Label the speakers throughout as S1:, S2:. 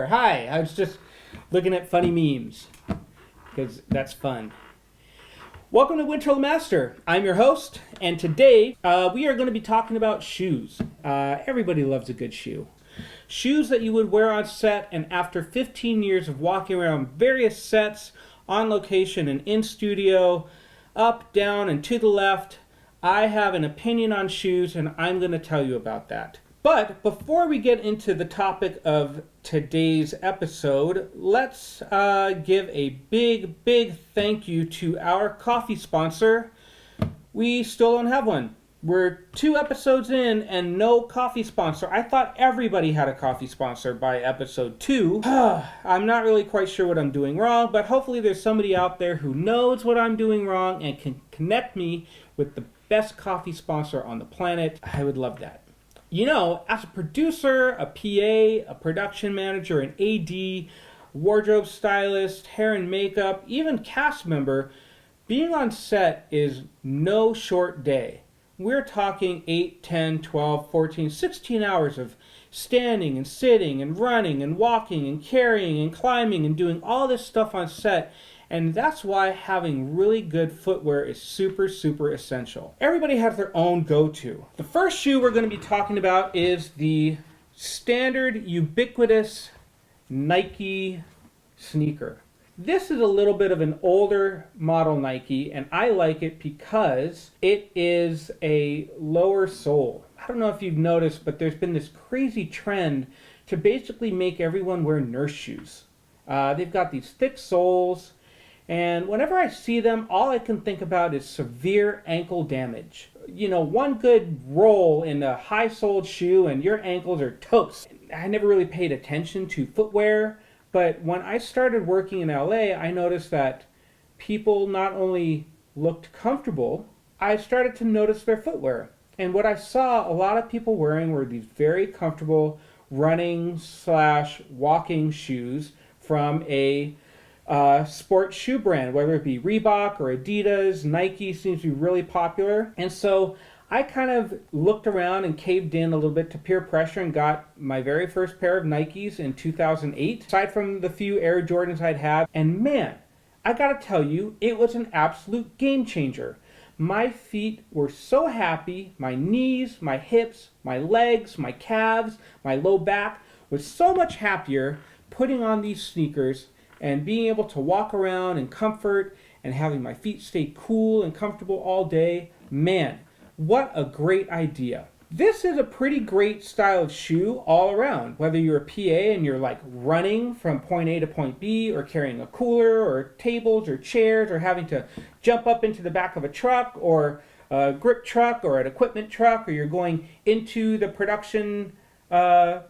S1: there. Hi, I was just looking at funny memes because that's fun. Welcome to Winter Master. I'm your host, and today we are going to be talking about shoes. Everybody loves a good shoe. Shoes that you would wear on set, and after 15 years of walking around various sets, on location and in studio, up, down, and to the left, I have an opinion on shoes, and I'm going to tell you about that. But before we get into the topic of today's episode, let's give a big thank you to our coffee sponsor. We still don't have one. We're 2 episodes in and no coffee sponsor. I thought everybody had a coffee sponsor by episode 2. I'm not really quite sure what I'm doing wrong, but hopefully there's somebody out there who knows what I'm doing wrong and can connect me with the best coffee sponsor on the planet. I would love that. You know, as a producer, a PA, a production manager, an AD, wardrobe stylist, hair and makeup, even cast member, being on set is no short day. We're talking 8, 10, 12, 14, 16 hours of standing and sitting and running and walking and carrying and climbing and doing all this stuff on set. And that's why having really good footwear is super essential. Everybody has their own go-to. The first shoe we're going to be talking about is the standard ubiquitous Nike sneaker. This is a little bit of an older model Nike, and I like it because it is a lower sole. I don't know if you've noticed, but there's been this crazy trend to basically make everyone wear nurse shoes. They've got these thick soles, and whenever I see them, all I can think about is severe ankle damage. You know, one good roll in a high-soled shoe and your ankles are toast. I never really paid attention to footwear, but when I started working in LA, I noticed that people not only looked comfortable, I started to notice their footwear. And what I saw a lot of people wearing were these very comfortable running/walking shoes from a sports shoe brand, whether it be Reebok or Adidas. Nike seems to be really popular. And so I kind of looked around and caved in a little bit to peer pressure and got my very first pair of Nikes in 2008, aside from the few Air Jordans I'd had. And man, I gotta tell you, it was an absolute game changer. My feet were so happy, my knees, my hips, my legs, my calves, my low back was so much happier putting on these sneakers and being able to walk around in comfort and having my feet stay cool and comfortable all day. Man, what a great idea. This is a pretty great style of shoe all around, whether you're a PA and you're like running from point A to point B, or carrying a cooler or tables or chairs, or having to jump up into the back of a truck or a grip truck or an equipment truck, or you're going into the production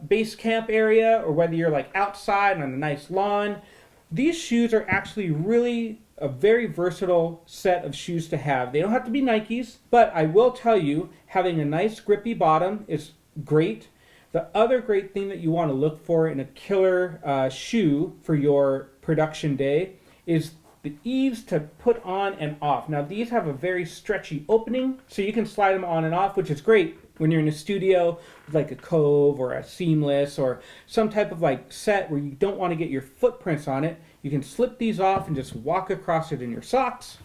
S1: base camp area, or whether you're like outside on a nice lawn. These shoes are actually really a very versatile set of shoes to have. They don't have to be Nikes, but I will tell you, having a nice grippy bottom is great. The other great thing that you want to look for in a killer shoe for your production day is the ease to put on and off. Now these have a very stretchy opening, so you can slide them on and off, which is great when you're in a studio with like a Cove or a Seamless or some type of like set where you don't want to get your footprints on it. You can slip these off and just walk across it in your socks.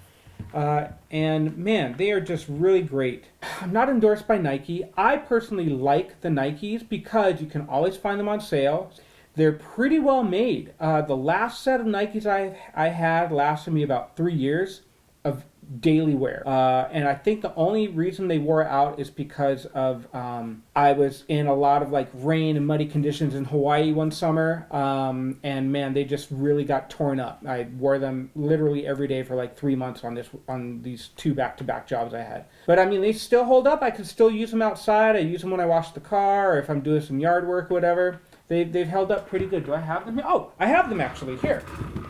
S1: And man, they are just really great. I'm not endorsed by Nike. I personally like the Nikes because you can always find them on sale. They're pretty well made. The last set of Nikes I had lasted me about 3 years of daily wear. And I think the only reason they wore out is because of I was in a lot of like rain and muddy conditions in Hawaii one summer. And man, they just really got torn up. I wore them literally every day for like 3 months on these 2 back-to-back jobs I had. But I mean, they still hold up. I can still use them outside. I use them when I wash the car or if I'm doing some yard work or whatever. They've held up pretty good. Do I have them here? Oh, I have them actually. Here,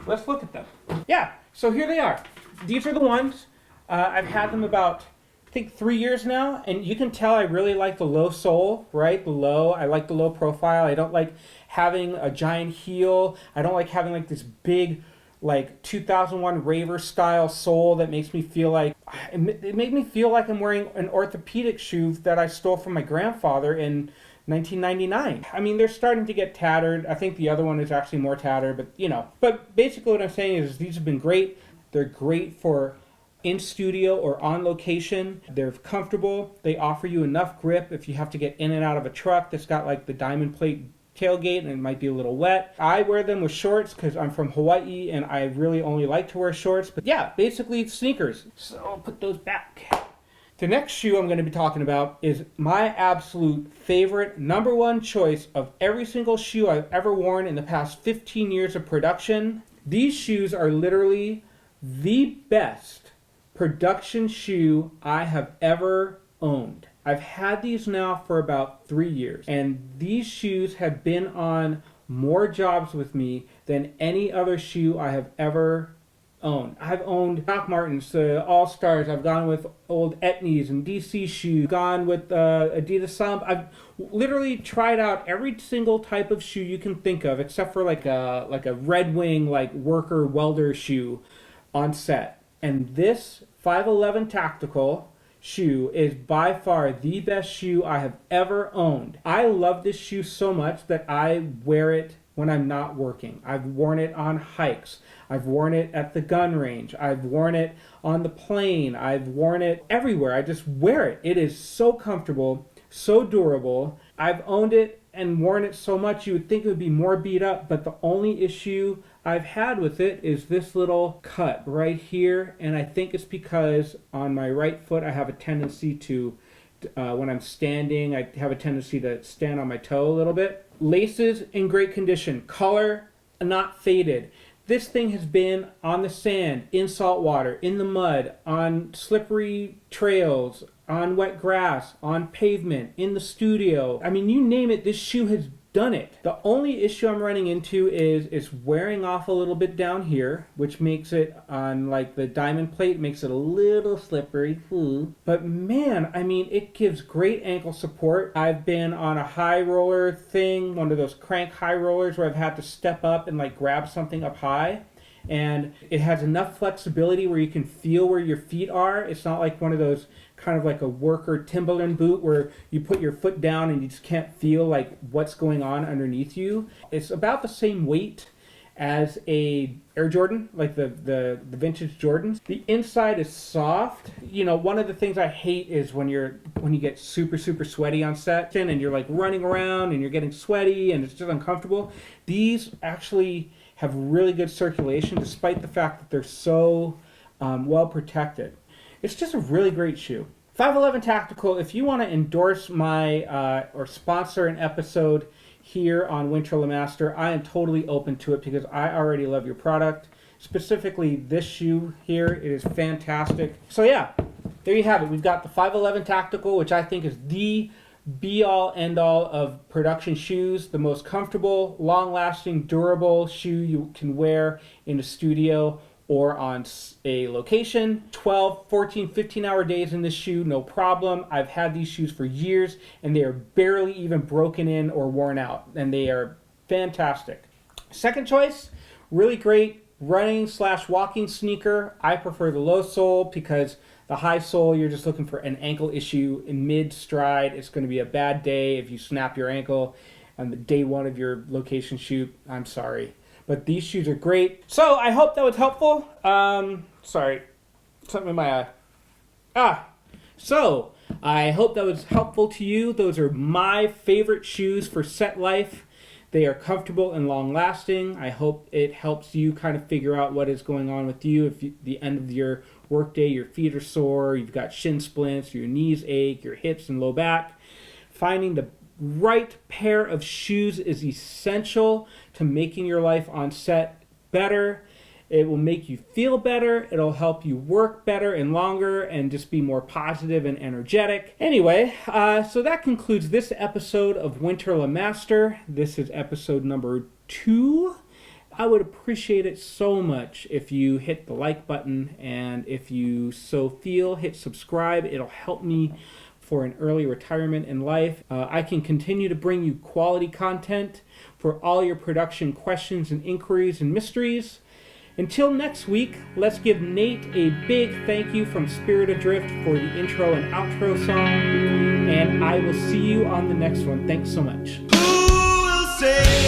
S1: let's look at them. Yeah, so here they are. These are the ones. I've had them about, I think, 3 years now, and you can tell I really like the low sole, right? I like the low profile. I don't like having a giant heel. I don't like having like this big, like 2001 Raver style sole that makes me feel like, it made me feel like I'm wearing an orthopedic shoe that I stole from my grandfather in 1999. I mean, they're starting to get tattered. I think the other one is actually more tattered, but you know. But basically what I'm saying is these have been great. They're great for in studio or on location. They're comfortable. They offer you enough grip if you have to get in and out of a truck that's got like the diamond plate tailgate and it might be a little wet. I wear them with shorts because I'm from Hawaii and I really only like to wear shorts. But yeah, basically sneakers. So I'll put those back. The next shoe I'm going to be talking about is my absolute favorite, number one choice of every single shoe I've ever worn in the past 15 years of production. These shoes are literally the best production shoe I have ever owned. I've had these now for about 3 years, and these shoes have been on more jobs with me than any other shoe I have ever owned. I've owned Doc Martens, All-Stars, I've gone with old Etnies and DC shoes, gone with Adidas Samba. I've literally tried out every single type of shoe you can think of, except for like a Red Wing, like worker welder shoe on set. And this 511 Tactical shoe is by far the best shoe I have ever owned. I love this shoe so much that I wear it when I'm not working. I've worn it on hikes. I've worn it at the gun range. I've worn it on the plane. I've worn it everywhere. I just wear it. It is so comfortable, so durable. I've owned it and worn it so much you would think it would be more beat up, but the only issue I've had with it is this little cut right here, and I think it's because on my right foot I have a tendency to, when I'm standing, I have a tendency to stand on my toe a little bit. Laces in great condition, color not faded. This thing has been on the sand, in salt water, in the mud, on slippery trails, on wet grass, on pavement, in the studio. I mean, you name it, this shoe has done it. The only issue I'm running into is it's wearing off a little bit down here, which makes it on like the diamond plate, makes it a little slippery. But man, I mean, it gives great ankle support. I've been on a high roller thing, one of those crank high rollers where I've had to step up and like grab something up high. And it has enough flexibility where you can feel where your feet are. It's not like one of those kind of like a worker Timberland boot where you put your foot down and you just can't feel like what's going on underneath you. It's about the same weight as a Air Jordan, like the vintage Jordans. The inside is soft. You know, one of the things I hate is when you get super sweaty on set and you're like running around and you're getting sweaty and it's just uncomfortable. These actually have really good circulation despite the fact that they're so well protected. It's just a really great shoe. 511 Tactical, if you want to endorse my or sponsor an episode here on Winter Lemaster, I am totally open to it because I already love your product. Specifically this shoe here, it is fantastic. So yeah, there you have it. We've got the 511 Tactical, which I think is the be-all, end-all of production shoes, the most comfortable, long-lasting, durable shoe you can wear in a studio or on a location. 12, 14, 15-hour days in this shoe, no problem. I've had these shoes for years, and they are barely even broken in or worn out, and they are fantastic. Second choice, really great running/walking sneaker. I prefer the low sole because the high sole, you're just looking for an ankle issue in mid-stride. It's going to be a bad day if you snap your ankle on the day one of your location shoot. I'm sorry. But these shoes are great. So I hope that was helpful. Sorry, something in my eye. So I hope that was helpful to you. Those are my favorite shoes for set life. They are comfortable and long-lasting. I hope it helps you kind of figure out what is going on with you. If the end of your workday, your feet are sore, you've got shin splints, your knees ache, your hips and low back. Finding the right pair of shoes is essential to making your life on set better. It will make you feel better. It'll help you work better and longer and just be more positive and energetic. Anyway, so that concludes this episode of Winter Lemaster. This is episode number 2. I would appreciate it so much if you hit the like button, and if you so feel, hit subscribe. It'll help me for an early retirement in life. I can continue to bring you quality content for all your production questions and inquiries and mysteries. Until next week, let's give Nate a big thank you from Spirit Adrift for the intro and outro song, and I will see you on the next one. Thanks so much.
S2: Who will say